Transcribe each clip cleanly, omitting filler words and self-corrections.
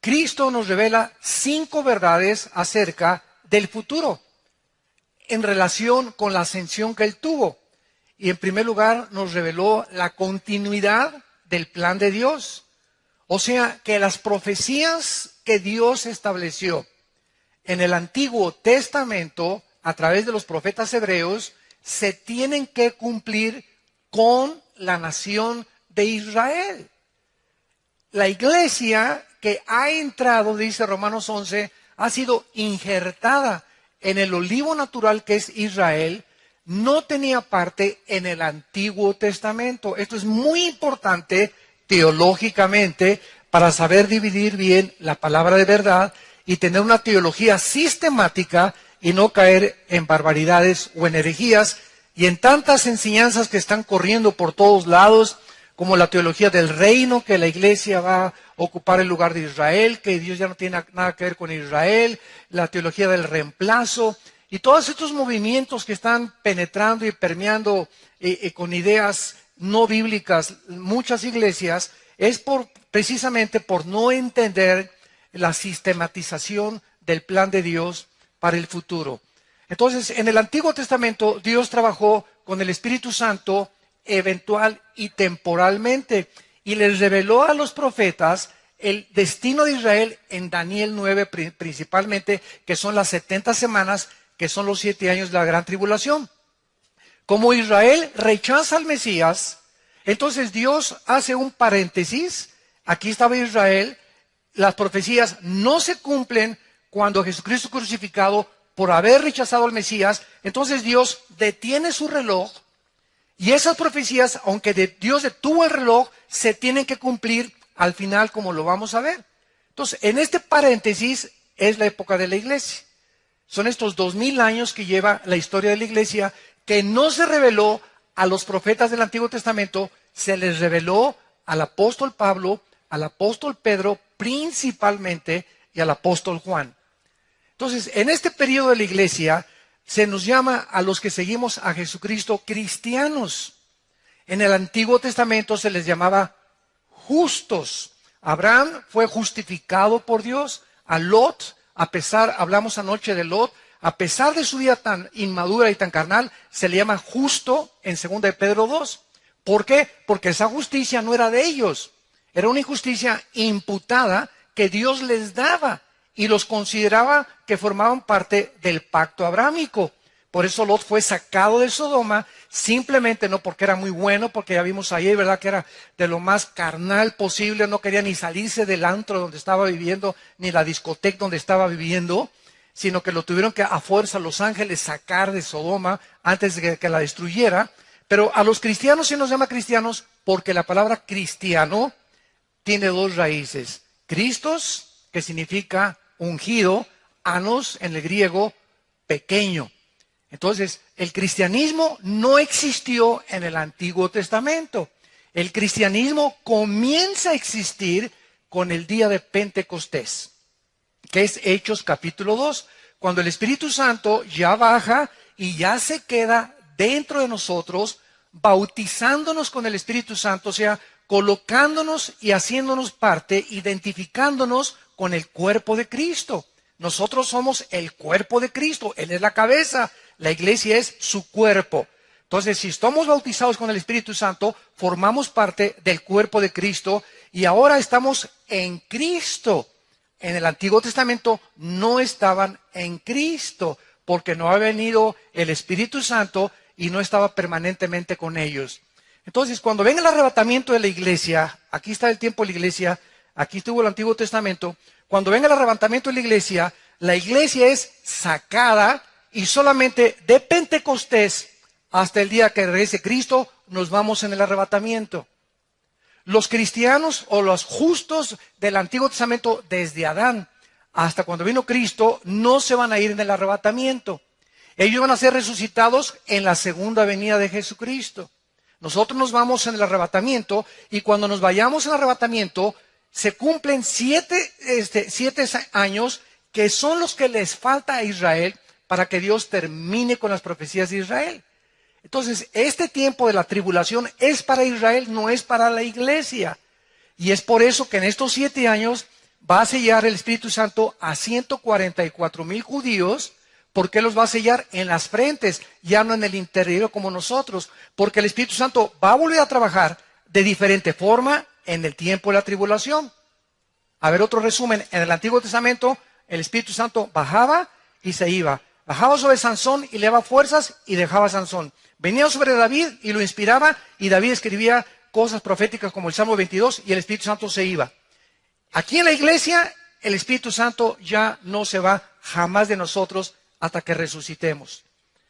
Cristo nos revela 5 verdades acerca del futuro en relación con la ascensión que Él tuvo. Y en primer lugar nos reveló la continuidad del plan de Dios. O sea, que las profecías que Dios estableció en el Antiguo Testamento, a través de los profetas hebreos, se tienen que cumplir con la nación de Israel. La iglesia que ha entrado, dice Romanos 11, ha sido injertada en el olivo natural que es Israel, no tenía parte en el Antiguo Testamento. Esto es muy importante teológicamente para saber dividir bien la palabra de verdad y tener una teología sistemática y no caer en barbaridades o en herejías y en tantas enseñanzas que están corriendo por todos lados, como la teología del reino, que la iglesia va a ocupar el lugar de Israel, que Dios ya no tiene nada que ver con Israel, la teología del reemplazo, y todos estos movimientos que están penetrando y permeando con ideas no bíblicas muchas iglesias, es precisamente por no entender la sistematización del plan de Dios para el futuro. Entonces, en el Antiguo Testamento, Dios trabajó con el Espíritu Santo eventual y temporalmente, y les reveló a los profetas el destino de Israel en Daniel 9 principalmente, que son las 70 semanas, que son los 7 años de la gran tribulación. Como Israel rechaza al Mesías, entonces Dios hace un paréntesis. Aquí estaba Israel, las profecías no se cumplen cuando Jesucristo crucificado por haber rechazado al Mesías, entonces Dios detiene su reloj. Y esas profecías, aunque Dios detuvo el reloj, se tienen que cumplir al final, como lo vamos a ver. Entonces, en este paréntesis es la época de la iglesia. Son estos 2000 años que lleva la historia de la iglesia, que no se reveló a los profetas del Antiguo Testamento, se les reveló al apóstol Pablo, al apóstol Pedro principalmente y al apóstol Juan. Entonces, en este periodo de la iglesia, se nos llama a los que seguimos a Jesucristo cristianos. En el Antiguo Testamento se les llamaba justos. Abraham fue justificado por Dios. A Lot, hablamos anoche de Lot, a pesar de su vida tan inmadura y tan carnal, se le llama justo en 2 de Pedro 2. ¿Por qué? Porque esa justicia no era de ellos. Era una injusticia imputada que Dios les daba y los consideraba que formaban parte del pacto abrámico. Por eso Lot fue sacado de Sodoma, simplemente no porque era muy bueno, porque ya vimos ahí, ¿verdad?, que era de lo más carnal posible, no quería ni salirse del antro donde estaba viviendo, ni la discoteca donde estaba viviendo, sino que lo tuvieron que a fuerza los ángeles sacar de Sodoma antes de que la destruyera. Pero a los cristianos se nos llama cristianos porque la palabra cristiano tiene 2 raíces. Christos, que significa ungido, anos en el griego, pequeño. Entonces, el cristianismo no existió en el Antiguo Testamento. El cristianismo comienza a existir con el día de Pentecostés, que es Hechos capítulo 2, cuando el Espíritu Santo ya baja y ya se queda dentro de nosotros, bautizándonos con el Espíritu Santo, o sea, colocándonos y haciéndonos parte, identificándonos con el cuerpo de Cristo. Nosotros somos el cuerpo de Cristo, Él es la cabeza, la iglesia es su cuerpo. Entonces, si estamos bautizados con el Espíritu Santo, formamos parte del cuerpo de Cristo y ahora estamos en Cristo. En el Antiguo Testamento no estaban en Cristo porque no había venido el Espíritu Santo y no estaba permanentemente con ellos. Entonces, cuando venga el arrebatamiento de la iglesia, aquí está el tiempo de la iglesia, aquí estuvo el Antiguo Testamento, cuando venga el arrebatamiento de la iglesia es sacada y solamente de Pentecostés hasta el día que regrese Cristo nos vamos en el arrebatamiento. Los cristianos o los justos del Antiguo Testamento desde Adán hasta cuando vino Cristo no se van a ir en el arrebatamiento. Ellos van a ser resucitados en la segunda venida de Jesucristo. Nosotros nos vamos en el arrebatamiento y cuando nos vayamos en el arrebatamiento se cumplen 7 años que son los que les falta a Israel para que Dios termine con las profecías de Israel. Entonces, este tiempo de la tribulación es para Israel, no es para la iglesia. Y es por eso que en estos 7 años va a sellar el Espíritu Santo a 144,000 judíos. ¿Por qué los va a sellar? En las frentes, ya no en el interior como nosotros. Porque el Espíritu Santo va a volver a trabajar de diferente forma en el tiempo de la tribulación. A ver, otro resumen. En el Antiguo Testamento, el Espíritu Santo bajaba y se iba. Bajaba sobre Sansón y le daba fuerzas y dejaba a Sansón. Venía sobre David y lo inspiraba, y David escribía cosas proféticas como el Salmo 22, y el Espíritu Santo se iba. Aquí en la iglesia, el Espíritu Santo ya no se va jamás de nosotros hasta que resucitemos.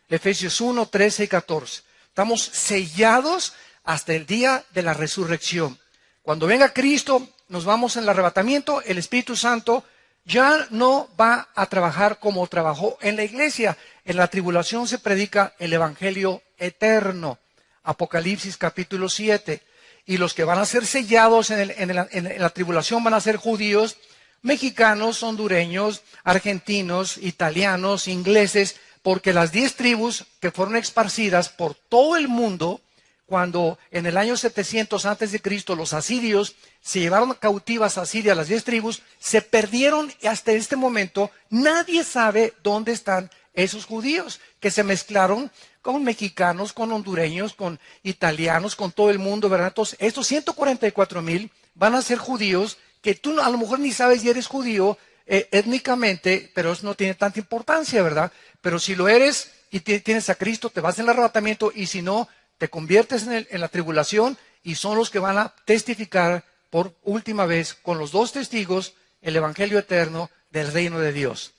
Efesios 1, 13 y 14. Estamos sellados hasta el día de la resurrección. Cuando venga Cristo, nos vamos en el arrebatamiento, el Espíritu Santo ya no va a trabajar como trabajó en la iglesia. En la tribulación se predica el evangelio eterno. Apocalipsis capítulo 7. Y los que van a ser sellados en la tribulación van a ser judíos, mexicanos, hondureños, argentinos, italianos, ingleses, porque las 10 tribus que fueron esparcidas por todo el mundo, cuando en el año 700 antes de Cristo los asirios se llevaron cautivas a Siria las 10 tribus, se perdieron, y hasta este momento nadie sabe dónde están esos judíos que se mezclaron con mexicanos, con hondureños, con italianos, con todo el mundo, ¿verdad? Entonces, estos 144,000 van a ser judíos que tú a lo mejor ni sabes si eres judío étnicamente, pero eso no tiene tanta importancia, ¿verdad? Pero si lo eres y tienes a Cristo, te vas en el arrebatamiento, y si no, te conviertes en la tribulación, y son los que van a testificar por última vez con los 2 testigos el evangelio eterno del reino de Dios.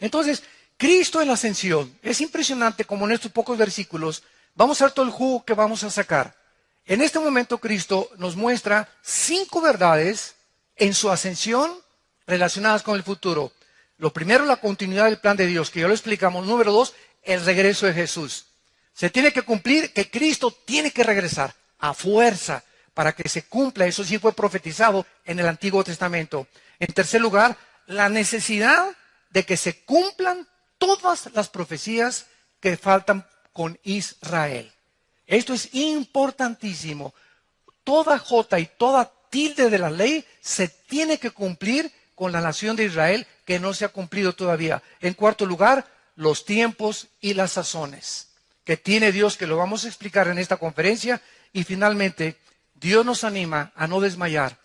Entonces, Cristo en la ascensión, es impresionante como en estos pocos versículos vamos a ver todo el jugo que vamos a sacar. En este momento Cristo nos muestra 5 verdades en su ascensión relacionadas con el futuro. Lo primero, la continuidad del plan de Dios, que ya lo explicamos. Número 2, el regreso de Jesús. Se tiene que cumplir que Cristo tiene que regresar a fuerza para que se cumpla. Eso sí fue profetizado en el Antiguo Testamento. En tercer lugar, la necesidad de que se cumplan todas las profecías que faltan con Israel. Esto es importantísimo. Toda jota y toda tilde de la ley se tiene que cumplir con la nación de Israel, que no se ha cumplido todavía. En cuarto lugar, los tiempos y las sazones que tiene Dios, que lo vamos a explicar en esta conferencia. Y finalmente, Dios nos anima a no desmayar,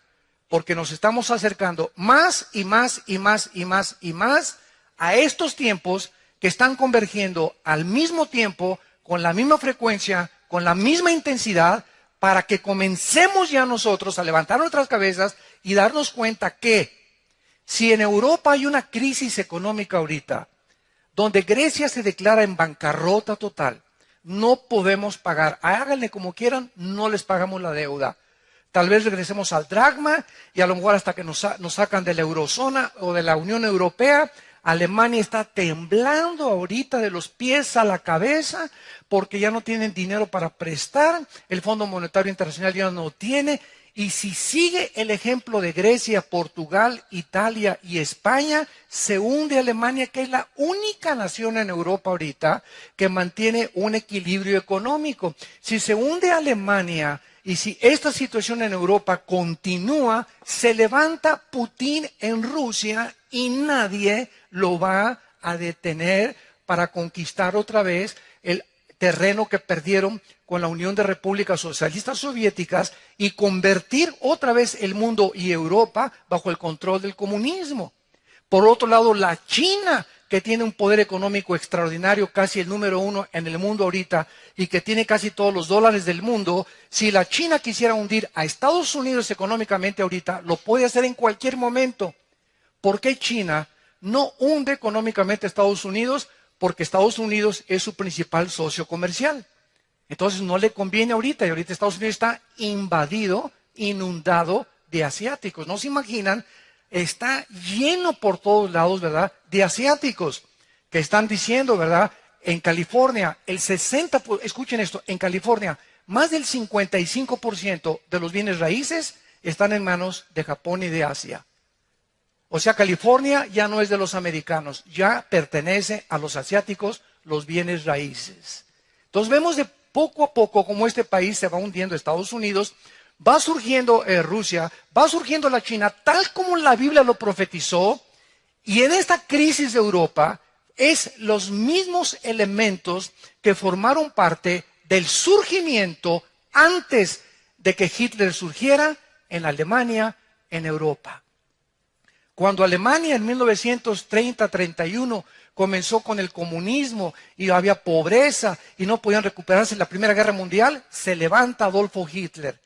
porque nos estamos acercando más y más y más y más y más a estos tiempos que están convergiendo al mismo tiempo, con la misma frecuencia, con la misma intensidad, para que comencemos ya nosotros a levantar nuestras cabezas y darnos cuenta que si en Europa hay una crisis económica ahorita, donde Grecia se declara en bancarrota total, no podemos pagar, háganle como quieran, no les pagamos la deuda. Tal vez regresemos al dracma, y a lo mejor hasta que nos sacan de la eurozona o de la Unión Europea. Alemania está temblando ahorita de los pies a la cabeza porque ya no tienen dinero para prestar. El Fondo Monetario Internacional ya no tiene. Y si sigue el ejemplo de Grecia, Portugal, Italia y España, se hunde Alemania, que es la única nación en Europa ahorita que mantiene un equilibrio económico. Si se hunde Alemania y si esta situación en Europa continúa, se levanta Putin en Rusia y nadie lo va a detener para conquistar otra vez el terreno que perdieron con la Unión de Repúblicas Socialistas Soviéticas y convertir otra vez el mundo y Europa bajo el control del comunismo. Por otro lado, la China, que tiene un poder económico extraordinario, casi el número 1 en el mundo ahorita, y que tiene casi todos los dólares del mundo. Si la China quisiera hundir a Estados Unidos económicamente ahorita, lo puede hacer en cualquier momento. ¿Por qué China no hunde económicamente a Estados Unidos? Porque Estados Unidos es su principal socio comercial. Entonces no le conviene ahorita, y ahorita Estados Unidos está invadido, inundado de asiáticos. No se imaginan, está lleno por todos lados, ¿verdad?, de asiáticos que están diciendo, ¿verdad?, en California, escuchen esto, en California, más del 55% de los bienes raíces están en manos de Japón y de Asia. O sea, California ya no es de los americanos, ya pertenece a los asiáticos los bienes raíces. Entonces vemos de poco a poco cómo este país se va hundiendo, Estados Unidos, va surgiendo Rusia, va surgiendo la China, tal como la Biblia lo profetizó, y en esta crisis de Europa es los mismos elementos que formaron parte del surgimiento antes de que Hitler surgiera en Alemania, en Europa. Cuando Alemania en 1930-31 comenzó con el comunismo y había pobreza y no podían recuperarse en la Primera Guerra Mundial, se levanta Adolfo Hitler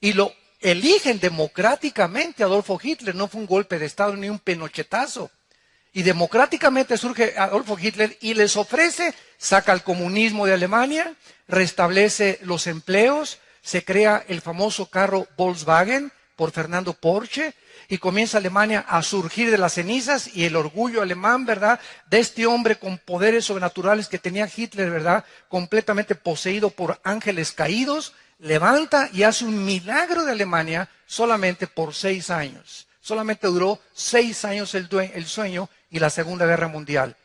y lo eligen democráticamente. Adolfo Hitler no fue un golpe de Estado ni un pinochetazo. Y democráticamente surge Adolfo Hitler y les ofrece, saca el comunismo de Alemania, restablece los empleos, se crea el famoso carro Volkswagen por Fernando Porsche y comienza Alemania a surgir de las cenizas, y el orgullo alemán, ¿verdad?, de este hombre con poderes sobrenaturales que tenía Hitler, ¿verdad?, completamente poseído por ángeles caídos, levanta y hace un milagro de Alemania solamente por 6 años. Solamente duró 6 años el sueño y la Segunda Guerra Mundial.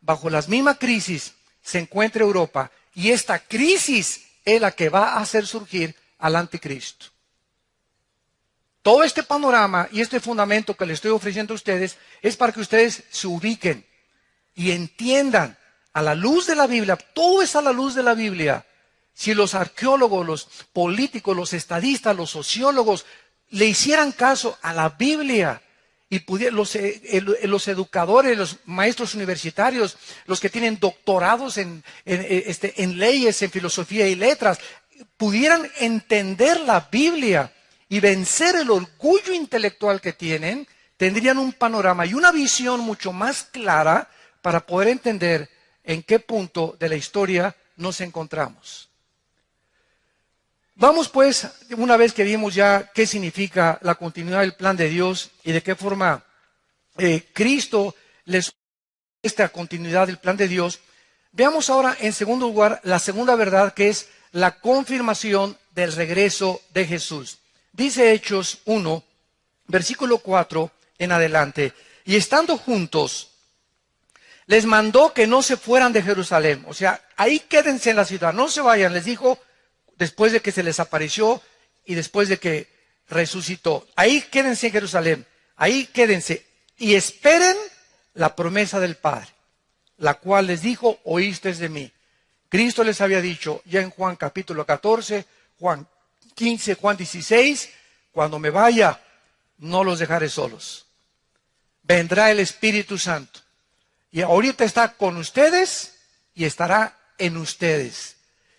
Bajo la misma crisis se encuentra Europa, y esta crisis es la que va a hacer surgir al anticristo. Todo este panorama y este fundamento que les estoy ofreciendo a ustedes es para que ustedes se ubiquen y entiendan a la luz de la Biblia. Todo es a la luz de la Biblia. Si los arqueólogos, los políticos, los estadistas, los sociólogos le hicieran caso a la Biblia, y los educadores, los maestros universitarios, los que tienen doctorados en leyes, en filosofía y letras, pudieran entender la Biblia y vencer el orgullo intelectual que tienen, tendrían un panorama y una visión mucho más clara para poder entender en qué punto de la historia nos encontramos. Vamos pues, una vez que vimos ya qué significa la continuidad del plan de Dios y de qué forma Cristo les esta continuidad del plan de Dios, veamos ahora en segundo lugar la segunda verdad, que es la confirmación del regreso de Jesús. Dice Hechos 1, versículo 4 en adelante: y estando juntos, les mandó que no se fueran de Jerusalén. O sea, ahí quédense en la ciudad, no se vayan, les dijo, después de que se les apareció y después de que resucitó. Ahí quédense en Jerusalén, ahí quédense y esperen la promesa del Padre, la cual les dijo, oísteis de mí. Cristo les había dicho ya en Juan capítulo 14, Juan 15, Juan 16, cuando me vaya, no los dejaré solos. Vendrá el Espíritu Santo. Y ahorita está con ustedes y estará en ustedes.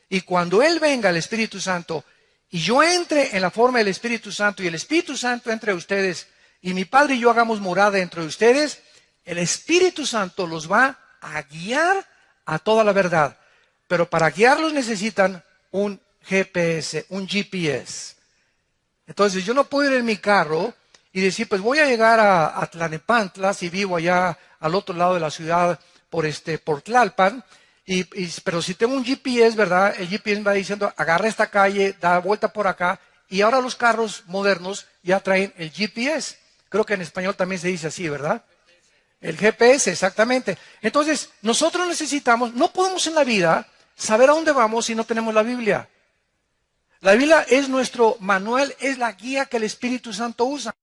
Y cuando Él venga, el Espíritu Santo, y yo entre en la forma del Espíritu Santo, y el Espíritu Santo entre ustedes, y mi Padre y yo hagamos morada entre ustedes, el Espíritu Santo los va a guiar a toda la verdad. Pero para guiarlos necesitan un GPS, un GPS. Entonces yo no puedo ir en mi carro y decir, pues voy a llegar a Tlalnepantla, si vivo allá al otro lado de la ciudad, por Tlalpan, pero si tengo un GPS, ¿verdad? El GPS me va diciendo, agarra esta calle, da vuelta por acá, y ahora los carros modernos ya traen el GPS. Creo que en español también se dice así, ¿verdad? El GPS, exactamente. Entonces, nosotros necesitamos, no podemos en la vida saber a dónde vamos si no tenemos la Biblia. La Biblia es nuestro manual, es la guía que el Espíritu Santo usa.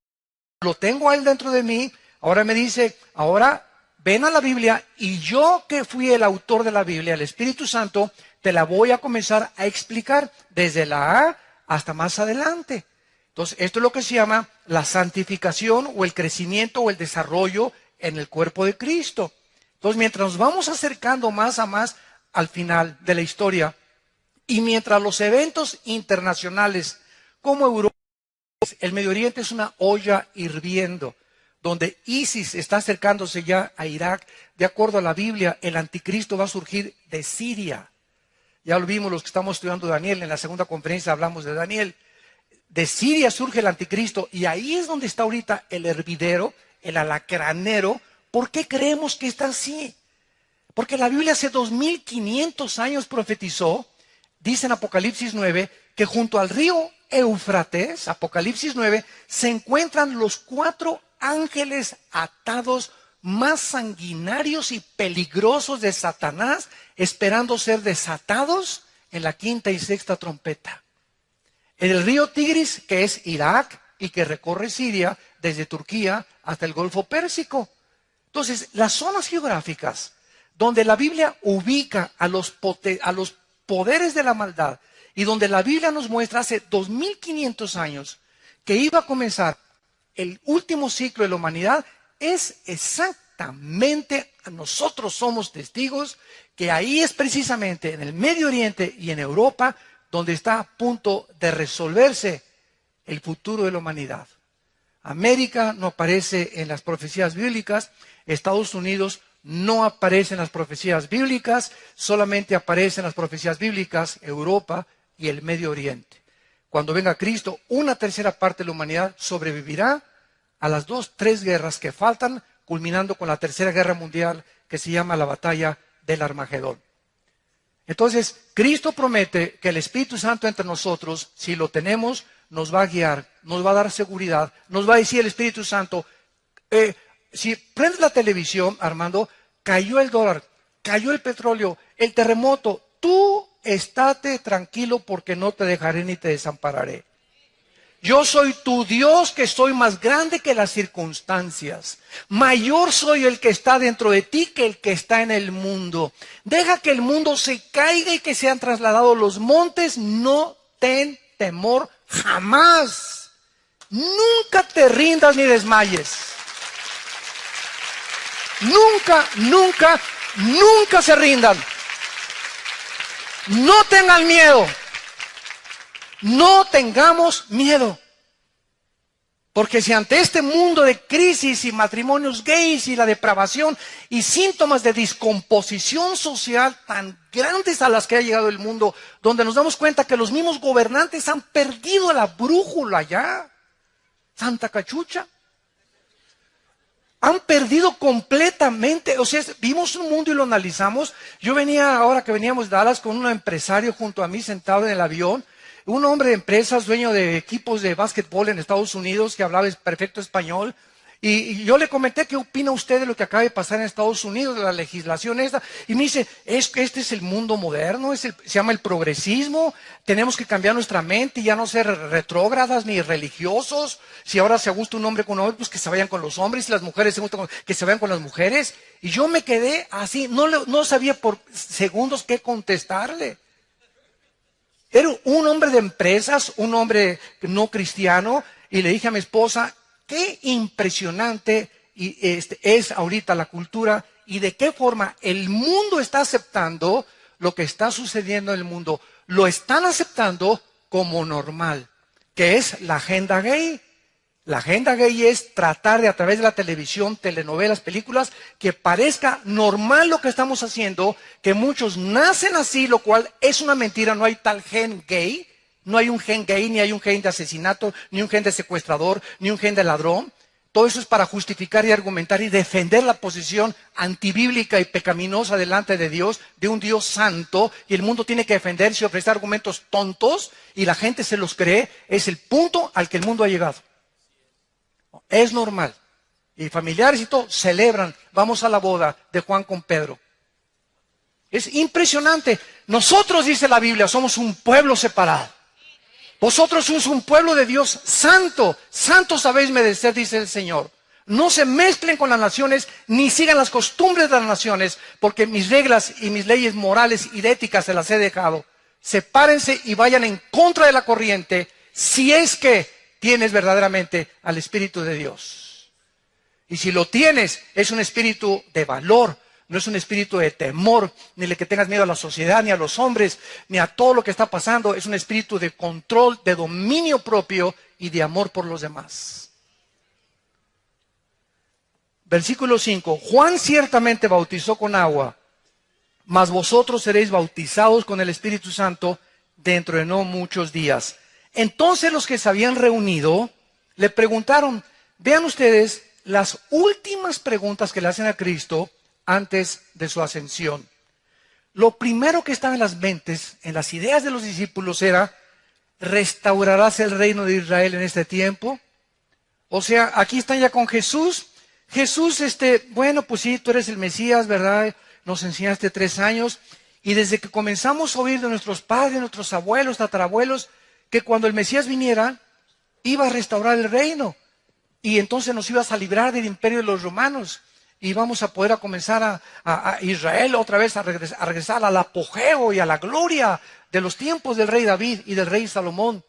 Lo tengo a Él dentro de mí. Ahora me dice, ahora ven a la Biblia, y yo que fui el autor de la Biblia, el Espíritu Santo, te la voy a comenzar a explicar desde la A hasta más adelante. Entonces, esto es lo que se llama la santificación o el crecimiento o el desarrollo en el cuerpo de Cristo. Entonces, mientras nos vamos acercando más a más al final de la historia, y mientras los eventos internacionales como Europa, el Medio Oriente es una olla hirviendo, donde ISIS está acercándose ya a Irak. De acuerdo a la Biblia, el anticristo va a surgir de Siria. Ya lo vimos los que estamos estudiando Daniel, en la segunda conferencia hablamos de Daniel. De Siria surge el anticristo, y ahí es donde está ahorita el hervidero, el alacranero. ¿Por qué creemos que está así? Porque la Biblia hace 2500 años profetizó, dice en Apocalipsis 9, que junto al río Éufrates, Apocalipsis 9, se encuentran los 4 ángeles atados más sanguinarios y peligrosos de Satanás, esperando ser desatados en la 5ª y 6ª trompeta. En el río Tigris, que es Irak y que recorre Siria desde Turquía hasta el Golfo Pérsico. Entonces, las zonas geográficas donde la Biblia ubica a los poderes de la maldad y donde la Biblia nos muestra hace 2500 años que iba a comenzar el último ciclo de la humanidad, es exactamente, nosotros somos testigos que ahí es precisamente en el Medio Oriente y en Europa donde está a punto de resolverse el futuro de la humanidad. América no aparece en las profecías bíblicas, Estados Unidos no aparece en las profecías bíblicas, solamente aparece en las profecías bíblicas Europa y el Medio Oriente. Cuando venga Cristo, una tercera parte de la humanidad sobrevivirá a las 2-3 guerras que faltan, culminando con la tercera guerra mundial que se llama la batalla del Armagedón. Entonces, Cristo promete que el Espíritu Santo entre nosotros, si lo tenemos, nos va a guiar, nos va a dar seguridad, nos va a decir el Espíritu Santo, si prendes la televisión, Armando, cayó el dólar, cayó el petróleo, el terremoto, tú estate tranquilo porque no te dejaré ni te desampararé. Yo soy tu Dios que soy más grande que las circunstancias. Mayor soy el que está dentro de ti que el que está en el mundo. Deja que el mundo se caiga y que sean trasladados los montes. No ten temor jamás. Nunca te rindas ni desmayes. Nunca, nunca, nunca se rindan. No tengan miedo. No tengamos miedo. Porque si ante este mundo de crisis y matrimonios gays y la depravación y síntomas de descomposición social tan grandes a las que ha llegado el mundo, donde nos damos cuenta que los mismos gobernantes han perdido la brújula ya, Santa Cachucha, han perdido completamente, o sea, vimos un mundo y lo analizamos. Yo venía, ahora que veníamos de Dallas, con un empresario junto a mí sentado en el avión, un hombre de empresas, dueño de equipos de básquetbol en Estados Unidos, que hablaba perfecto español, y yo le comenté, ¿qué opina usted de lo que acaba de pasar en Estados Unidos, de la legislación esta? Y me dice, es que este es el mundo moderno, se llama el progresismo, tenemos que cambiar nuestra mente y ya no ser retrógradas ni religiosos. Si ahora se gusta un hombre con un hombre, pues que se vayan con los hombres, y las mujeres se gustan que se vayan con las mujeres. Y yo me quedé así, no sabía por segundos qué contestarle. Era un hombre de empresas, un hombre no cristiano, y le dije a mi esposa, qué impresionante es ahorita la cultura y de qué forma el mundo está aceptando lo que está sucediendo en el mundo. Lo están aceptando como normal, que es la agenda gay. La agenda gay es tratar de, a través de la televisión, telenovelas, películas, que parezca normal lo que estamos haciendo, que muchos nacen así, lo cual es una mentira. No hay tal gen gay, no hay un gen gay, ni hay un gen de asesinato, ni un gen de secuestrador, ni un gen de ladrón. Todo eso es para justificar y argumentar y defender la posición antibíblica y pecaminosa delante de Dios, de un Dios santo, y el mundo tiene que defenderse y ofrecer argumentos tontos, y la gente se los cree. Es el punto al que el mundo ha llegado. Es normal. Y familiares y todo celebran. Vamos a la boda de Juan con Pedro. Es impresionante. Nosotros, dice la Biblia, somos un pueblo separado. Vosotros sois un pueblo de Dios santo. Santo sabéis merecer, dice el Señor. No se mezclen con las naciones, ni sigan las costumbres de las naciones, porque mis reglas y mis leyes morales y de ética se las he dejado. Sepárense y vayan en contra de la corriente, si es que tienes verdaderamente al Espíritu de Dios. Y si lo tienes, es un espíritu de valor, no es un espíritu de temor, ni de que tengas miedo a la sociedad, ni a los hombres, ni a todo lo que está pasando. Es un espíritu de control, de dominio propio y de amor por los demás. Versículo 5. Juan ciertamente bautizó con agua, mas vosotros seréis bautizados con el Espíritu Santo dentro de no muchos días. Entonces los que se habían reunido le preguntaron, vean ustedes las últimas preguntas que le hacen a Cristo antes de su ascensión. Lo primero que estaba en las mentes, en las ideas de los discípulos era, ¿restaurarás el reino de Israel en este tiempo? O sea, aquí están ya con Jesús. Jesús, bueno, pues sí, tú eres el Mesías, ¿verdad? Nos enseñaste 3 años. Y desde que comenzamos a oír de nuestros padres, nuestros abuelos, tatarabuelos, que cuando el Mesías viniera, iba a restaurar el reino. Y entonces nos ibas a librar del imperio de los romanos. Y vamos a poder comenzar a Israel otra vez a regresar al apogeo y a la gloria de los tiempos del rey David y del rey Salomón.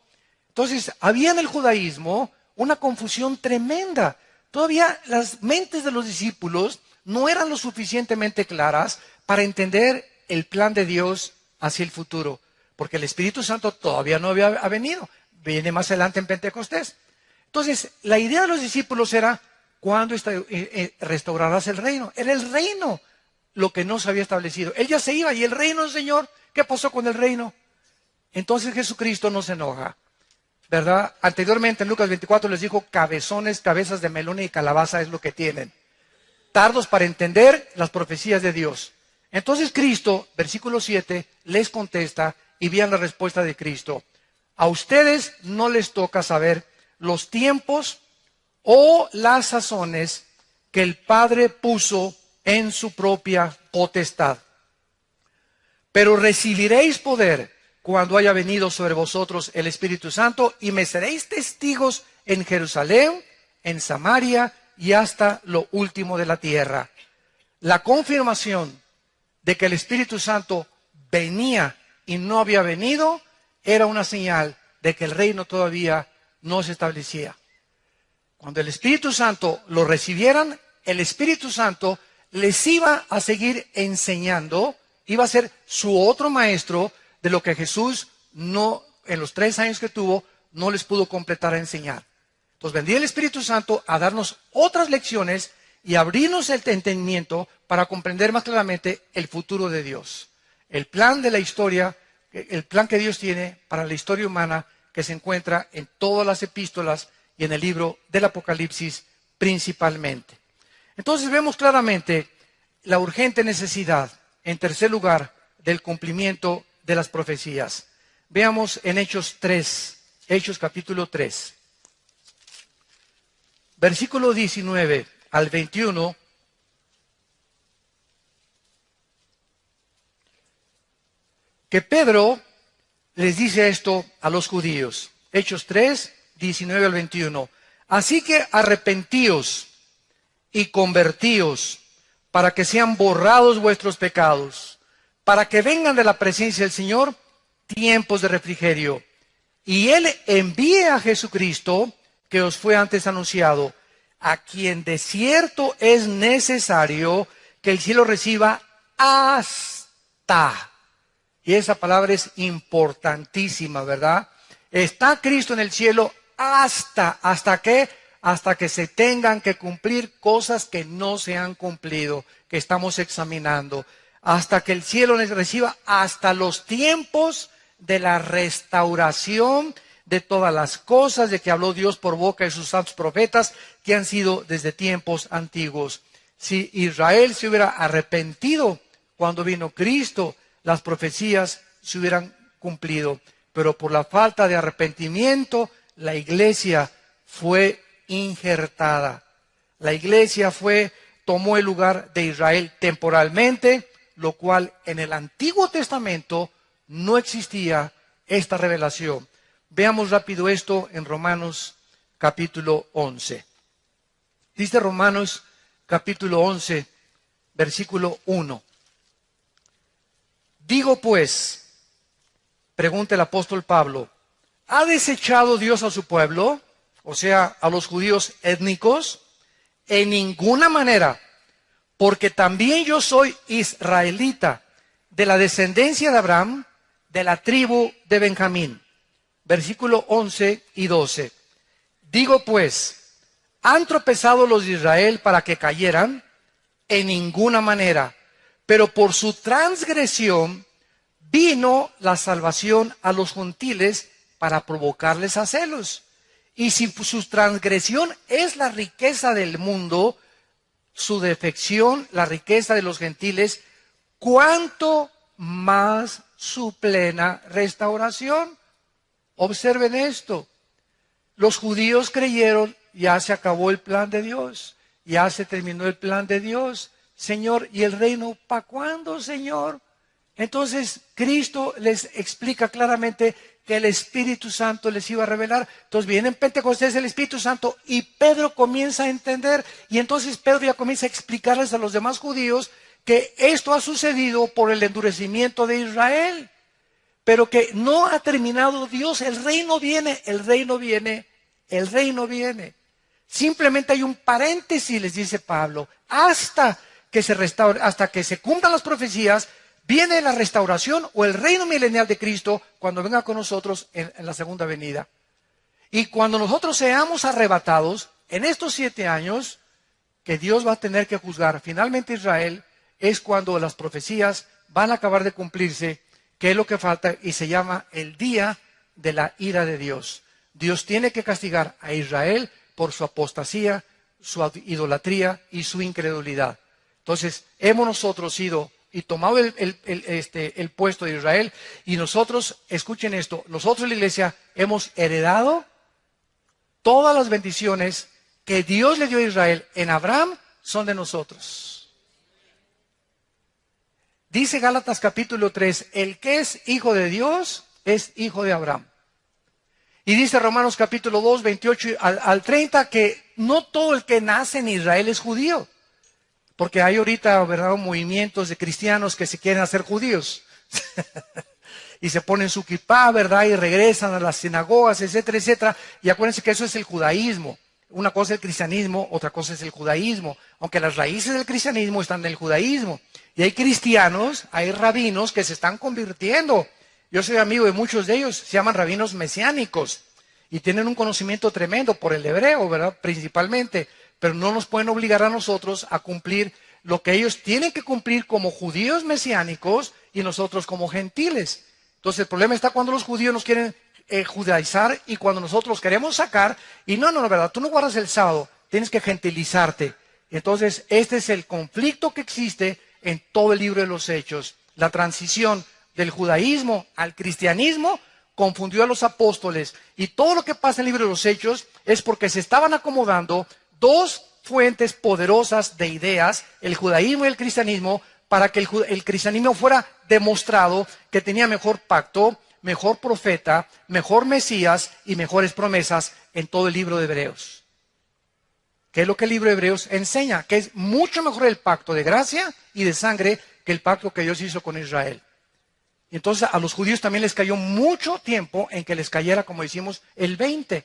Entonces, había en el judaísmo una confusión tremenda. Todavía las mentes de los discípulos no eran lo suficientemente claras para entender el plan de Dios hacia el futuro, porque el Espíritu Santo todavía no había venido. Viene más adelante en Pentecostés. Entonces, la idea de los discípulos era, ¿cuándo restaurarás el reino? Era el reino lo que no se había establecido. Él ya se iba, y el reino del Señor, ¿qué pasó con el reino? Entonces Jesucristo no se enoja, ¿verdad? Anteriormente en Lucas 24 les dijo, cabezones, cabezas de melón y calabaza es lo que tienen. Tardos para entender las profecías de Dios. Entonces Cristo, versículo 7, les contesta, y vean la respuesta de Cristo. A ustedes no les toca saber los tiempos o las sazones que el Padre puso en su propia potestad. Pero recibiréis poder cuando haya venido sobre vosotros el Espíritu Santo, y me seréis testigos en Jerusalén, en Samaria y hasta lo último de la tierra. La confirmación de que el Espíritu Santo venía y no había venido era una señal de que el reino todavía no se establecía. Cuando el Espíritu Santo lo recibieran, el Espíritu Santo les iba a seguir enseñando, iba a ser su otro maestro de lo que Jesús no, en los 3 años que tuvo, no les pudo completar a enseñar. Entonces vendría el Espíritu Santo a darnos otras lecciones y abrirnos el entendimiento para comprender más claramente el futuro de Dios. El plan de la historia, el plan que Dios tiene para la historia humana, que se encuentra en todas las epístolas y en el libro del Apocalipsis principalmente. Entonces vemos claramente la urgente necesidad, en tercer lugar, del cumplimiento de las profecías. Veamos en Hechos 3, Hechos capítulo 3, versículo 19 al 21. Que Pedro les dice esto a los judíos. Hechos 3, 19 al 21. Así que arrepentíos y convertíos para que sean borrados vuestros pecados, para que vengan de la presencia del Señor tiempos de refrigerio. Y Él envíe a Jesucristo, que os fue antes anunciado, a quien de cierto es necesario que el cielo reciba hasta. Y esa palabra es importantísima, ¿verdad? Está Cristo en el cielo ¿hasta qué? Hasta que se tengan que cumplir cosas que no se han cumplido, que estamos examinando. Hasta que el cielo les reciba, hasta los tiempos de la restauración de todas las cosas de que habló Dios por boca de sus santos profetas, que han sido desde tiempos antiguos. Si Israel se hubiera arrepentido cuando vino Cristo, las profecías se hubieran cumplido. Pero por la falta de arrepentimiento, la iglesia fue injertada. La iglesia tomó el lugar de Israel temporalmente, lo cual en el Antiguo Testamento no existía esta revelación. Veamos rápido esto en Romanos capítulo 11. Dice Romanos capítulo 11, versículo 1. Digo pues, pregunta el apóstol Pablo, ¿ha desechado Dios a su pueblo? O sea, a los judíos étnicos. En ninguna manera, porque también yo soy israelita, de la descendencia de Abraham, de la tribu de Benjamín. Versículo 11 y 12. Digo pues, ¿han tropezado los de Israel para que cayeran? En ninguna manera. Pero por su transgresión vino la salvación a los gentiles para provocarles a celos. Y si su transgresión es la riqueza del mundo, su defección, la riqueza de los gentiles, ¿cuánto más su plena restauración? Observen esto. Los judíos creyeron, ya se acabó el plan de Dios, ya se terminó el plan de Dios. Señor, ¿y el reino para cuándo, Señor? Entonces Cristo les explica claramente que el Espíritu Santo les iba a revelar. Entonces viene en Pentecostés el Espíritu Santo y Pedro comienza a entender. Y entonces Pedro ya comienza a explicarles a los demás judíos que esto ha sucedido por el endurecimiento de Israel. Pero que no ha terminado Dios. El reino viene, el reino viene, el reino viene. Simplemente hay un paréntesis, les dice Pablo, hasta que se restaure, hasta que se cumplan las profecías. Viene la restauración o el reino milenial de Cristo cuando venga con nosotros en la segunda venida. Y cuando nosotros seamos arrebatados en estos 7 años que Dios va a tener que juzgar finalmente Israel, es cuando las profecías van a acabar de cumplirse, que es lo que falta y se llama el día de la ira de Dios. Dios tiene que castigar a Israel por su apostasía, su idolatría y su incredulidad. Entonces, hemos nosotros sido y tomado el puesto de Israel, y nosotros, escuchen esto, nosotros la iglesia hemos heredado todas las bendiciones que Dios le dio a Israel en Abraham, son de nosotros. Dice Gálatas capítulo 3, el que es hijo de Dios es hijo de Abraham. Y dice Romanos capítulo 2, 28 al 30, que no todo el que nace en Israel es judío. Porque hay ahorita, ¿verdad?, movimientos de cristianos que se quieren hacer judíos. Y se ponen su kipá, ¿verdad?, y regresan a las sinagogas, etcétera, etcétera. Y acuérdense que eso es el judaísmo. Una cosa es el cristianismo, otra cosa es el judaísmo. Aunque las raíces del cristianismo están en el judaísmo. Y hay cristianos, hay rabinos que se están convirtiendo. Yo soy amigo de muchos de ellos, se llaman rabinos mesiánicos. Y tienen un conocimiento tremendo por el hebreo, ¿verdad?, principalmente. Pero no nos pueden obligar a nosotros a cumplir lo que ellos tienen que cumplir como judíos mesiánicos y nosotros como gentiles. Entonces el problema está cuando los judíos nos quieren judaizar y cuando nosotros queremos sacar, y no, ¿verdad? Tú no guardas el sábado, tienes que gentilizarte. Entonces este es el conflicto que existe en todo el libro de los Hechos. La transición del judaísmo al cristianismo confundió a los apóstoles, y todo lo que pasa en el libro de los Hechos es porque se estaban acomodando dos fuentes poderosas de ideas, el judaísmo y el cristianismo, para que el cristianismo fuera demostrado que tenía mejor pacto, mejor profeta, mejor Mesías y mejores promesas en todo el libro de Hebreos. ¿Qué es lo que el libro de Hebreos enseña? Que es mucho mejor el pacto de gracia y de sangre que el pacto que Dios hizo con Israel. Entonces a los judíos también les cayó mucho tiempo en que les cayera, como decimos, el 20.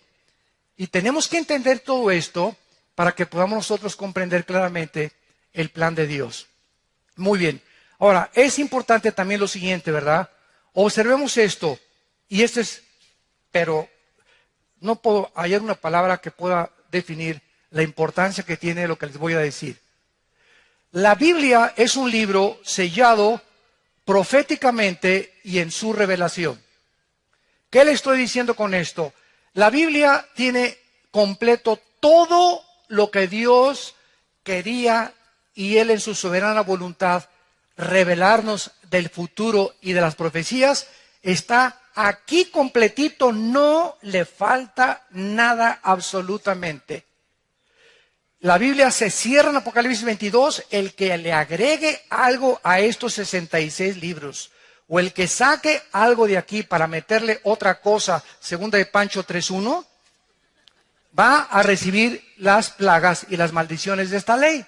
Y tenemos que entender todo esto para que podamos nosotros comprender claramente el plan de Dios. Muy bien. Ahora, es importante también lo siguiente, ¿verdad? Observemos esto, y esto es, pero no puedo hallar una palabra que pueda definir la importancia que tiene lo que les voy a decir. La Biblia es un libro sellado proféticamente y en su revelación. ¿Qué le estoy diciendo con esto? La Biblia tiene completo todo lo que Dios quería y Él en su soberana voluntad revelarnos del futuro y de las profecías. Está aquí completito, no le falta nada absolutamente. La Biblia se cierra en Apocalipsis 22, el que le agregue algo a estos 66 libros, o el que saque algo de aquí para meterle otra cosa, segunda de Pancho 3.1, va a recibir las plagas y las maldiciones de esta ley.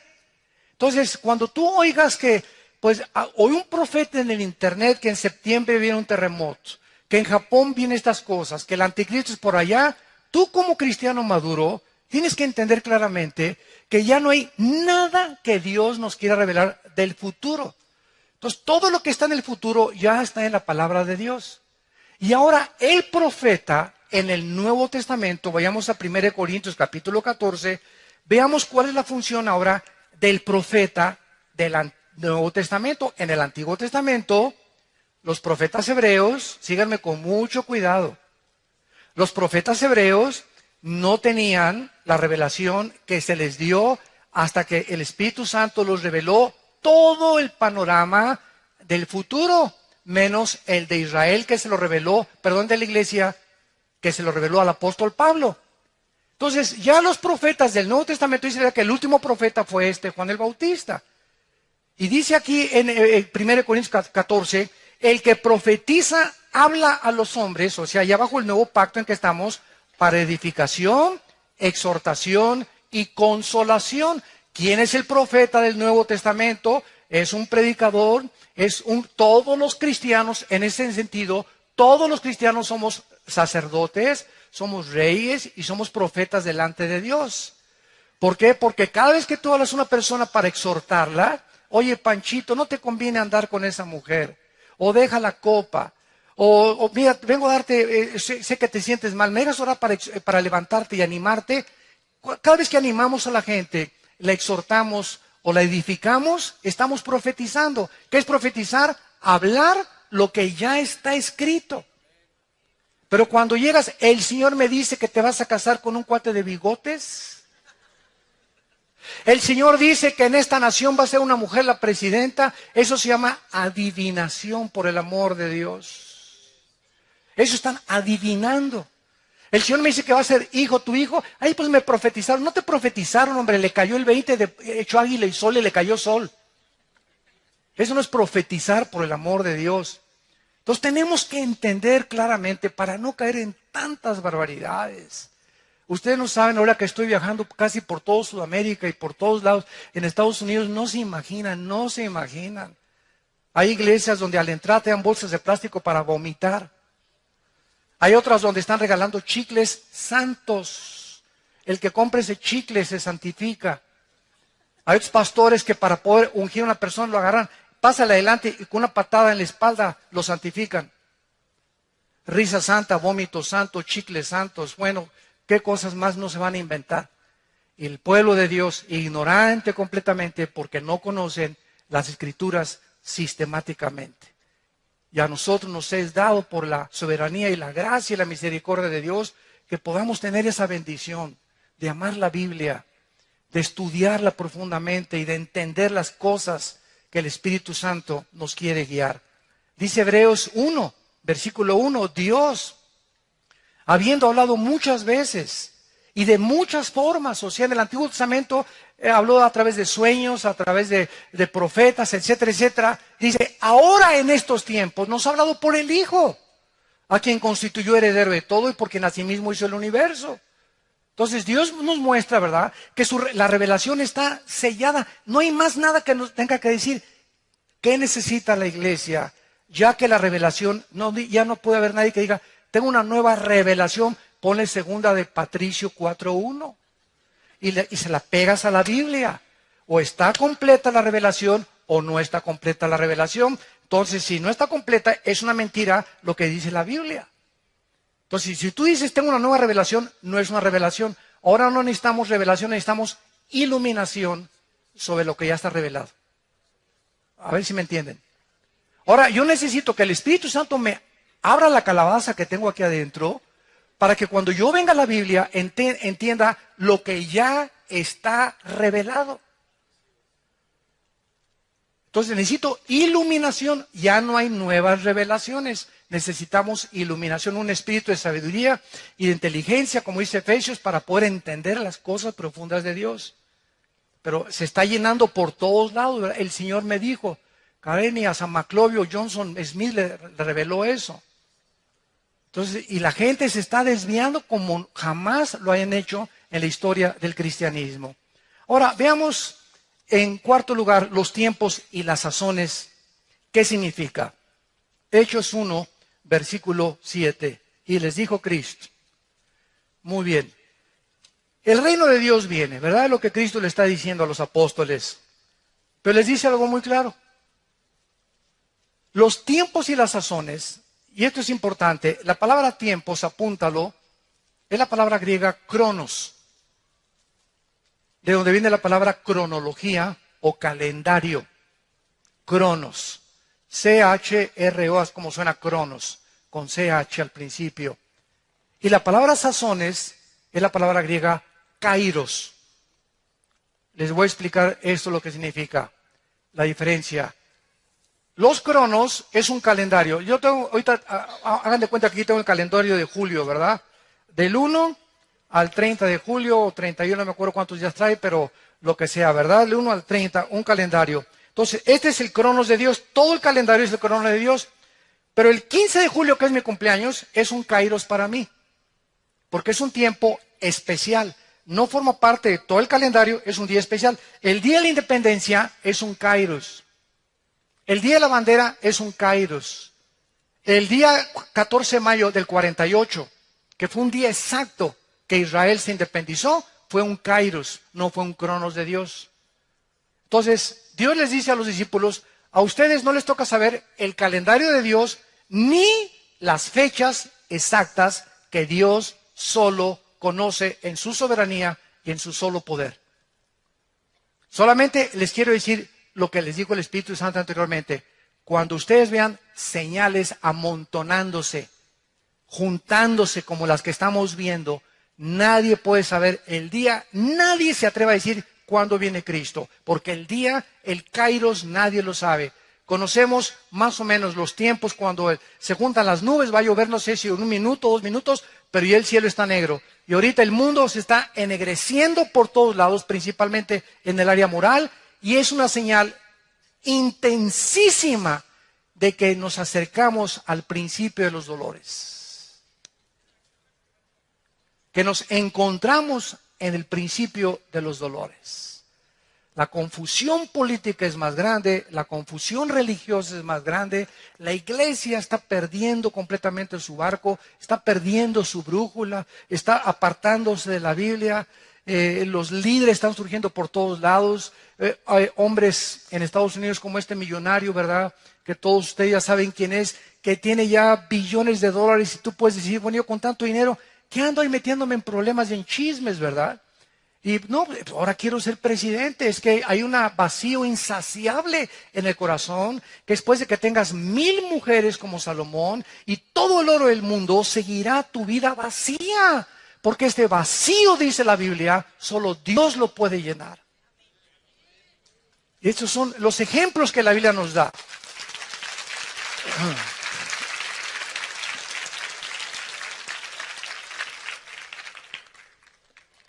Entonces, cuando tú oigas que, pues, oí un profeta en el internet que en septiembre viene un terremoto, que en Japón vienen estas cosas, que el anticristo es por allá, tú como cristiano maduro tienes que entender claramente que ya no hay nada que Dios nos quiera revelar del futuro. Entonces, todo lo que está en el futuro ya está en la palabra de Dios. Y ahora el profeta en el Nuevo Testamento, vayamos a 1 Corintios capítulo 14, veamos cuál es la función ahora del profeta del Nuevo Testamento. En el Antiguo Testamento, los profetas hebreos, síganme con mucho cuidado, los profetas hebreos no tenían la revelación que se les dio hasta que el Espíritu Santo los reveló todo el panorama del futuro, menos el de Israel que se lo reveló, perdón, de la iglesia, que se lo reveló al apóstol Pablo. Entonces, ya los profetas del Nuevo Testamento dicen que el último profeta fue Juan el Bautista. Y dice aquí en 1 Corintios 14, el que profetiza habla a los hombres, o sea, ya bajo el nuevo pacto en que estamos, para edificación, exhortación y consolación. ¿Quién es el profeta del Nuevo Testamento? Es un predicador, todos los cristianos, en ese sentido, todos los cristianos somos sacerdotes, somos reyes y somos profetas delante de Dios. ¿Por qué? Porque cada vez que tú hablas a una persona para exhortarla, oye, Panchito, no te conviene andar con esa mujer, o deja la copa, o mira, vengo a darte, sé que te sientes mal, me dejas orar para levantarte y animarte. Cada vez que animamos a la gente, la exhortamos o la edificamos, estamos profetizando. ¿Qué es profetizar? Hablar lo que ya está escrito. Pero cuando llegas, el Señor me dice que te vas a casar con un cuate de bigotes. El Señor dice que en esta nación va a ser una mujer la presidenta. Eso se llama adivinación, por el amor de Dios. Eso están adivinando. El Señor me dice que va a ser hijo, tu hijo. Ahí pues me profetizaron. No te profetizaron, hombre, le cayó el 20, echó águila y sol y le cayó sol. Eso no es profetizar, por el amor de Dios. Entonces tenemos que entender claramente para no caer en tantas barbaridades. Ustedes no saben, ahora que estoy viajando casi por toda Sudamérica y por todos lados, en Estados Unidos, no se imaginan. Hay iglesias donde al entrar te dan bolsas de plástico para vomitar. Hay otras donde están regalando chicles santos. El que compre ese chicle se santifica. Hay otros pastores que para poder ungir a una persona lo agarran, pásale adelante y con una patada en la espalda lo santifican. Risa santa, vómito santo, chicles santos. Bueno, ¿qué cosas más no se van a inventar? Y el pueblo de Dios, ignorante completamente porque no conocen las Escrituras sistemáticamente. Y a nosotros nos es dado por la soberanía y la gracia y la misericordia de Dios que podamos tener esa bendición de amar la Biblia, de estudiarla profundamente y de entender las cosas que el Espíritu Santo nos quiere guiar. Dice Hebreos 1, versículo 1, Dios, habiendo hablado muchas veces y de muchas formas, o sea, en el Antiguo Testamento habló a través de sueños, a través de profetas, etcétera, etcétera. Dice, ahora en estos tiempos nos ha hablado por el Hijo, a quien constituyó heredero de todo y por quien asimismo hizo el universo. Entonces Dios nos muestra, ¿verdad?, que la revelación está sellada. No hay más nada que nos tenga que decir. ¿Qué necesita la iglesia? Ya que la revelación, ya no puede haber nadie que diga, tengo una nueva revelación. Ponle segunda de Patricio 4.1 y se la pegas a la Biblia. O está completa la revelación o no está completa la revelación. Entonces, si no está completa, es una mentira lo que dice la Biblia. Entonces, si tú dices, tengo una nueva revelación, no es una revelación. Ahora no necesitamos revelación, necesitamos iluminación sobre lo que ya está revelado. A ver si me entienden. Ahora, yo necesito que el Espíritu Santo me abra la calabaza que tengo aquí adentro, para que cuando yo venga a la Biblia entienda lo que ya está revelado. Entonces necesito iluminación, ya no hay nuevas revelaciones. Necesitamos iluminación, un espíritu de sabiduría y de inteligencia, como dice Efesios, para poder entender las cosas profundas de Dios. Pero se está llenando por todos lados, ¿verdad? El Señor me dijo, Karen, a San Maclovio Johnson Smith le reveló eso. Entonces, y la gente se está desviando como jamás lo hayan hecho en la historia del cristianismo. Ahora, veamos en cuarto lugar los tiempos y las sazones. ¿Qué significa? Hechos 1, versículo 7. Y les dijo Cristo. Muy bien. El reino de Dios viene, ¿verdad? Lo que Cristo le está diciendo a los apóstoles. Pero les dice algo muy claro. Los tiempos y las sazones, y esto es importante, la palabra tiempos, apúntalo, es la palabra griega cronos, de donde viene la palabra cronología o calendario. Cronos. C-H-R-O, es como suena cronos, con C-H al principio. Y la palabra sazones es la palabra griega kairos. Les voy a explicar esto lo que significa, la diferencia. Los cronos es un calendario. Yo tengo, ahorita, hagan de cuenta que aquí tengo el calendario de julio, ¿verdad? Del 1 al 30 de julio, o 31, no me acuerdo cuántos días trae, pero lo que sea, ¿verdad? Del 1 al 30, un calendario. Entonces, este es el cronos de Dios. Todo el calendario es el cronos de Dios. Pero el 15 de julio, que es mi cumpleaños, es un kairos para mí, porque es un tiempo especial. No forma parte de todo el calendario, es un día especial. El día de la independencia es un kairos. El día de la bandera es un kairos. El día 14 de mayo del 48, que fue un día exacto que Israel se independizó, fue un kairos, no fue un cronos de Dios. Entonces, Dios les dice a los discípulos, a ustedes no les toca saber el calendario de Dios ni las fechas exactas que Dios solo conoce en su soberanía y en su solo poder. Solamente les quiero decir lo que les dijo el Espíritu Santo anteriormente. Cuando ustedes vean señales amontonándose, juntándose como las que estamos viendo, nadie puede saber el día, nadie se atreve a decir cuándo viene Cristo, porque el día, el kairos, nadie lo sabe. Conocemos más o menos los tiempos cuando se juntan las nubes, va a llover, no sé si en 1 minuto, 2 minutos, pero ya el cielo está negro. Y ahorita el mundo se está ennegreciendo por todos lados, principalmente en el área moral, y es una señal intensísima de que nos acercamos al principio de los dolores. Que nos encontramos en el principio de los dolores. La confusión política es más grande, la confusión religiosa es más grande, la iglesia está perdiendo completamente su barco, está perdiendo su brújula, está apartándose de la Biblia, los líderes están surgiendo por todos lados, hay hombres en Estados Unidos como este millonario, ¿verdad? Que todos ustedes ya saben quién es, que tiene ya billones de dólares y tú puedes decir, bueno, yo con tanto dinero, ¿qué ando ahí metiéndome en problemas y en chismes, verdad? Y no, ahora quiero ser presidente. Es que hay un vacío insaciable en el corazón, que después de que tengas 1000 mujeres como Salomón y todo el oro del mundo, seguirá tu vida vacía. Porque este vacío, dice la Biblia, solo Dios lo puede llenar. Y estos son los ejemplos que la Biblia nos da.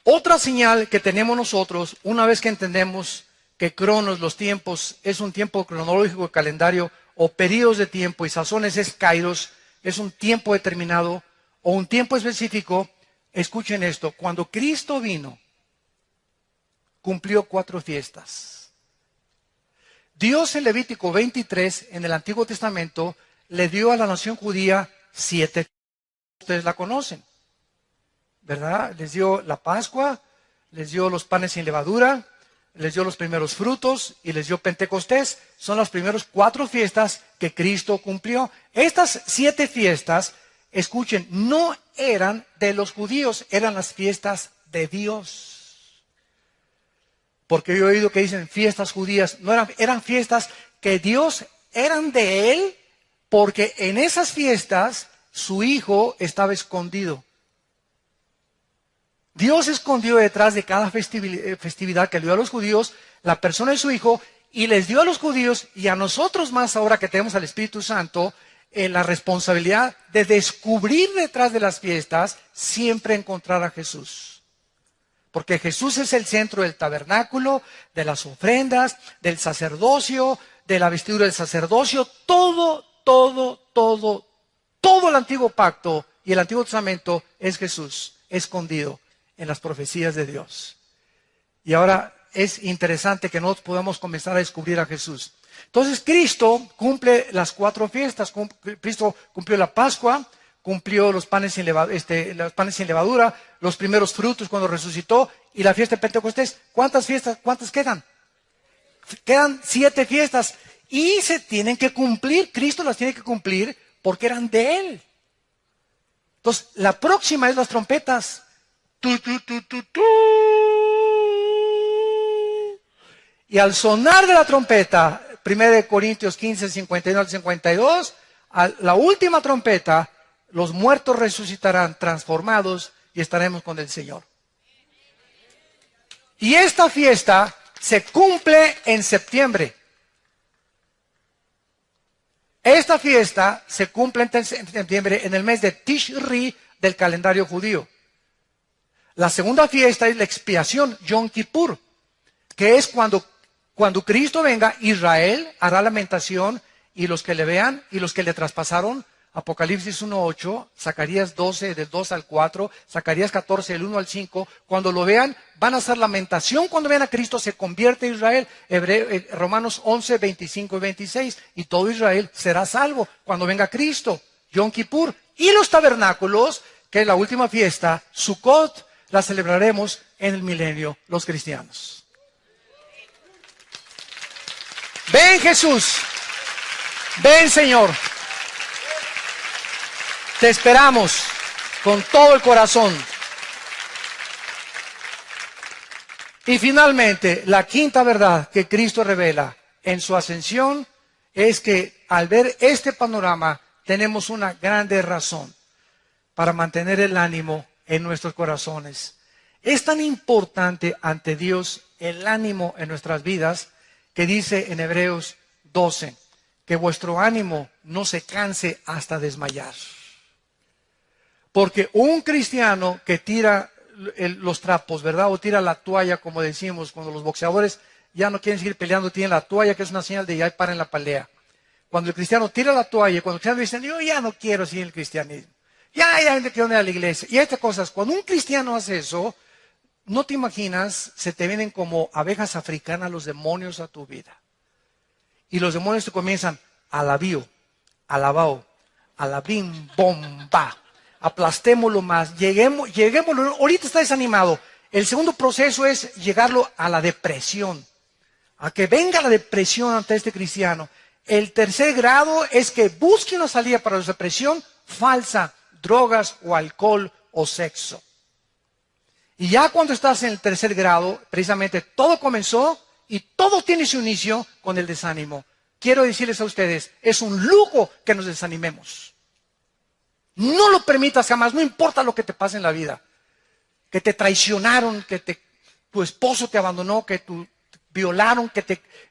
Otra señal que tenemos nosotros, una vez que entendemos que cronos, los tiempos, es un tiempo cronológico, calendario, o periodos de tiempo, y sazones es kairos, es un tiempo determinado, o un tiempo específico. Escuchen esto, cuando Cristo vino, cumplió 4 fiestas. Dios en Levítico 23, en el Antiguo Testamento, le dio a la nación judía 7. Ustedes la conocen, ¿verdad? Les dio la Pascua, les dio los panes sin levadura, les dio los primeros frutos y les dio Pentecostés. Son las primeras 4 fiestas que Cristo cumplió. Estas 7 fiestas, escuchen, no eran de los judíos, eran las fiestas de Dios. Porque yo he oído que dicen fiestas judías, no eran fiestas que Dios eran de Él, porque en esas fiestas su Hijo estaba escondido. Dios escondió detrás de cada festividad que le dio a los judíos la persona de su Hijo y les dio a los judíos y a nosotros más ahora que tenemos al Espíritu Santo la responsabilidad de descubrir detrás de las fiestas siempre encontrar a Jesús. Porque Jesús es el centro del tabernáculo, de las ofrendas, del sacerdocio, de la vestidura del sacerdocio, todo el antiguo pacto y el Antiguo Testamento es Jesús escondido en las profecías de Dios. Y ahora es interesante que nosotros podamos comenzar a descubrir a Jesús. Entonces Cristo cumple las 4 fiestas. Cristo cumplió la Pascua, cumplió los panes sin levadura, los primeros frutos cuando resucitó y la fiesta de Pentecostés. ¿Cuántas fiestas? ¿Cuántas quedan? Quedan 7 fiestas y se tienen que cumplir. Cristo las tiene que cumplir porque eran de Él. Entonces, la próxima es las trompetas. Y al sonar de la trompeta, 1 Corintios 15, 51 al 52, a la última trompeta, los muertos resucitarán transformados y estaremos con el Señor. Y esta fiesta se cumple en septiembre. Esta fiesta se cumple en septiembre en el mes de Tishri del calendario judío. La segunda fiesta es la expiación, Yom Kippur, que es cuando Cristo venga, Israel hará lamentación y los que le vean y los que le traspasaron. Apocalipsis 1:8, Zacarías 12, del 2 al 4, Zacarías 14, del 1 al 5. Cuando lo vean, van a hacer lamentación cuando vean a Cristo, se convierte Israel. Romanos 11, 25 y 26. Y todo Israel será salvo cuando venga Cristo. Yom Kippur. Y los tabernáculos, que es la última fiesta, Sukkot, la celebraremos en el milenio los cristianos. Ven Jesús. Ven Señor. Te esperamos con todo el corazón. Y finalmente, la quinta verdad que Cristo revela en su ascensión es que al ver este panorama tenemos una grande razón para mantener el ánimo en nuestros corazones. Es tan importante ante Dios el ánimo en nuestras vidas que dice en Hebreos 12 que vuestro ánimo no se canse hasta desmayar. Porque un cristiano que tira los trapos, ¿verdad? O tira la toalla, como decimos, cuando los boxeadores ya no quieren seguir peleando, tienen la toalla, que es una señal de ya paren la pelea. Cuando el cristiano tira la toalla, cuando el cristiano dice, yo ya no quiero seguir el cristianismo, ya no quiero ir a la iglesia. Y estas cosas, cuando un cristiano hace eso, no te imaginas, se te vienen como abejas africanas los demonios a tu vida. Y los demonios te comienzan, alabío, alabao, alabim, bomba. Aplastémoslo más, lleguémoslo, ahorita está desanimado. El segundo proceso es llegarlo a la depresión, a que venga la depresión ante este cristiano. El tercer grado es que busque una salida para la depresión falsa, drogas o alcohol o sexo. Y ya cuando estás en el tercer grado, precisamente todo comenzó y todo tiene su inicio con el desánimo. Quiero decirles a ustedes, es un lujo que nos desanimemos. No lo permitas jamás, no importa lo que te pase en la vida. Que te traicionaron, que tu esposo te abandonó, que te violaron,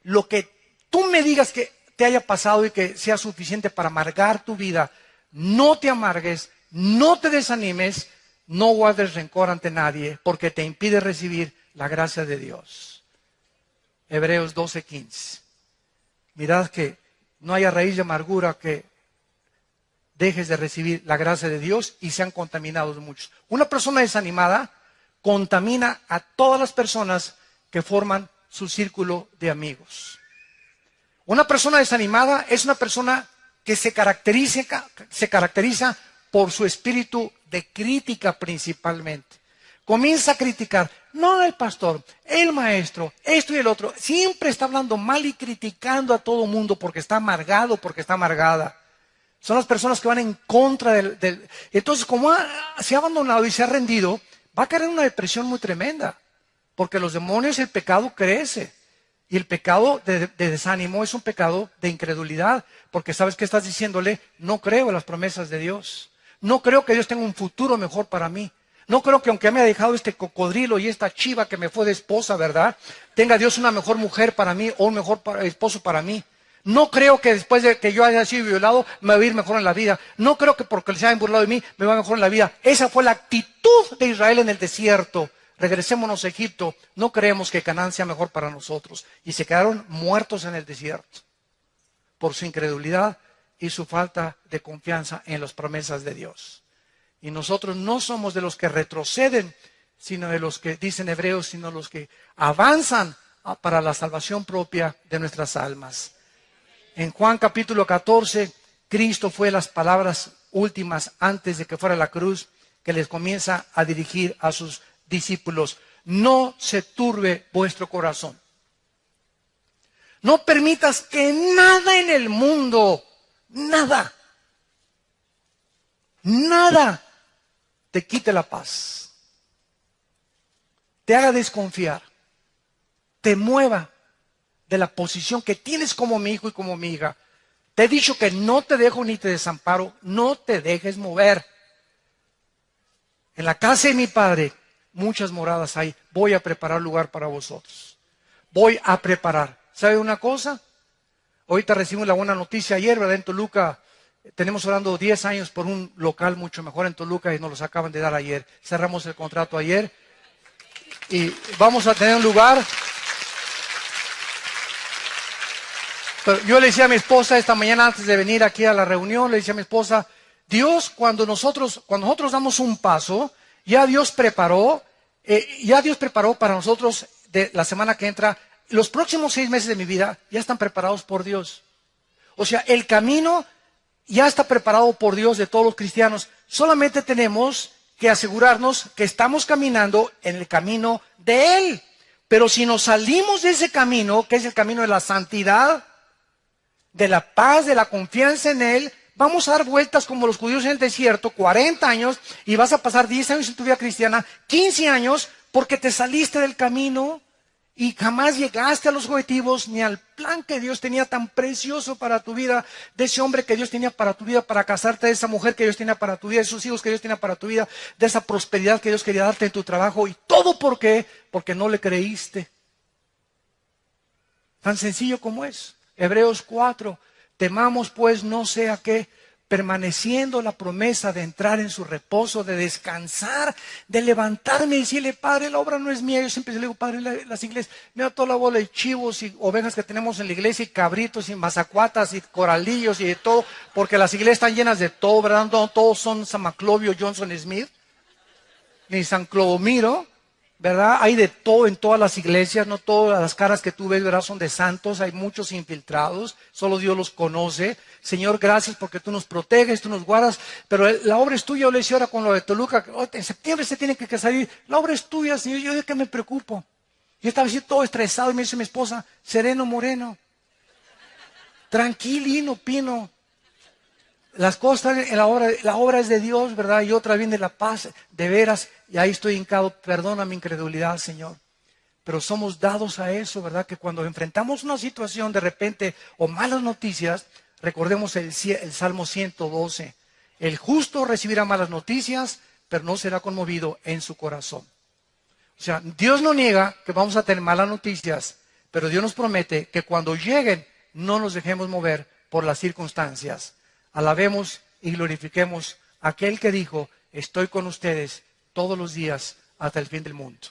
lo que tú me digas que te haya pasado y que sea suficiente para amargar tu vida. No te amargues, no te desanimes, no guardes rencor ante nadie, porque te impide recibir la gracia de Dios. Hebreos 12:15. Mirad que no haya raíz de amargura que dejes de recibir la gracia de Dios y sean contaminados muchos. Una persona desanimada contamina a todas las personas que forman su círculo de amigos. Una persona desanimada es una persona que se caracteriza por su espíritu de crítica principalmente. Comienza a criticar, no el pastor, el maestro, esto y el otro. Siempre está hablando mal y criticando a todo mundo porque está amargado, porque está amargada. Son las personas que van en contra del... Entonces, como se ha abandonado y se ha rendido, va a caer en una depresión muy tremenda. Porque los demonios, el pecado crece. Y el pecado de desánimo es un pecado de incredulidad. Porque sabes que estás diciéndole, no creo en las promesas de Dios. No creo que Dios tenga un futuro mejor para mí. No creo que aunque me ha dejado este cocodrilo y esta chiva que me fue de esposa, ¿verdad? Tenga Dios una mejor mujer para mí o un mejor esposo para mí. No creo que después de que yo haya sido violado me va a ir mejor en la vida. No creo que porque se hayan burlado de mí me va mejor en la vida. Esa fue la actitud de Israel en el desierto. Regresémonos a Egipto. No creemos que Canaán sea mejor para nosotros. Y se quedaron muertos en el desierto por su incredulidad y su falta de confianza en las promesas de Dios. Y nosotros no somos de los que retroceden, sino de los que, dicen Hebreos, sino los que avanzan para la salvación propia de nuestras almas. En Juan capítulo 14, Cristo fue las palabras últimas antes de que fuera a la cruz, que les comienza a dirigir a sus discípulos. No se turbe vuestro corazón. No permitas que nada en el mundo, nada te quite la paz, te haga desconfiar, te mueva de la posición que tienes como mi hijo y como mi hija. Te he dicho que no te dejo ni te desamparo, no te dejes mover. En la casa de mi Padre muchas moradas hay, voy a preparar lugar para vosotros. Voy a preparar. ¿Sabe una cosa? Ahorita recibimos la buena noticia ayer, ¿verdad? En Toluca tenemos orando 10 años por un local mucho mejor en Toluca y nos los acaban de dar ayer. Cerramos el contrato ayer y vamos a tener un lugar. Pero yo le decía a mi esposa esta mañana antes de venir aquí a la reunión, le decía a mi esposa, Dios cuando nosotros damos un paso, ya Dios preparó para nosotros de la semana que entra, los próximos 6 meses de mi vida ya están preparados por Dios. O sea, el camino ya está preparado por Dios de todos los cristianos. Solamente tenemos que asegurarnos que estamos caminando en el camino de Él. Pero si nos salimos de ese camino, que es el camino de la santidad, de la paz, de la confianza en Él, vamos a dar vueltas como los judíos en el desierto, 40 años, y vas a pasar 10 años en tu vida cristiana, 15 años, porque te saliste del camino y jamás llegaste a los objetivos ni al plan que Dios tenía tan precioso para tu vida, de ese hombre que Dios tenía para tu vida, para casarte, de esa mujer que Dios tenía para tu vida, de esos hijos que Dios tenía para tu vida, de esa prosperidad que Dios quería darte en tu trabajo. ¿Y todo por qué? Porque no le creíste. Tan sencillo como es. Hebreos 4, temamos pues no sea que, permaneciendo la promesa de entrar en su reposo, de descansar, de levantarme y decirle, Padre, la obra no es mía. Yo siempre le digo, Padre, las iglesias, mira toda la bola de chivos y ovejas que tenemos en la iglesia, y cabritos y mazacuatas y coralillos y de todo, porque las iglesias están llenas de todo, ¿verdad? No todos son San Maclovio, Johnson Smith, ni San Clodomiro, ¿verdad? Hay de todo en todas las iglesias, no todas las caras que tú ves, ¿verdad? Son de santos, hay muchos infiltrados, solo Dios los conoce. Señor, gracias porque tú nos proteges, tú nos guardas, pero la obra es tuya. Yo le decía ahora con lo de Toluca, en septiembre se tiene que salir, la obra es tuya, Señor. Yo de qué me preocupo. Yo estaba así todo estresado y me dice mi esposa, sereno, moreno, tranquilino, pino. Las cosas en la obra es de Dios, ¿verdad? Y otra viene la paz, de veras, y ahí estoy hincado, perdona mi incredulidad, Señor. Pero somos dados a eso, ¿verdad? Que cuando enfrentamos una situación de repente o malas noticias, recordemos el Salmo 112. El justo recibirá malas noticias, pero no será conmovido en su corazón. O sea, Dios no niega que vamos a tener malas noticias, pero Dios nos promete que cuando lleguen no nos dejemos mover por las circunstancias. Alabemos y glorifiquemos a aquel que dijo, estoy con ustedes todos los días hasta el fin del mundo.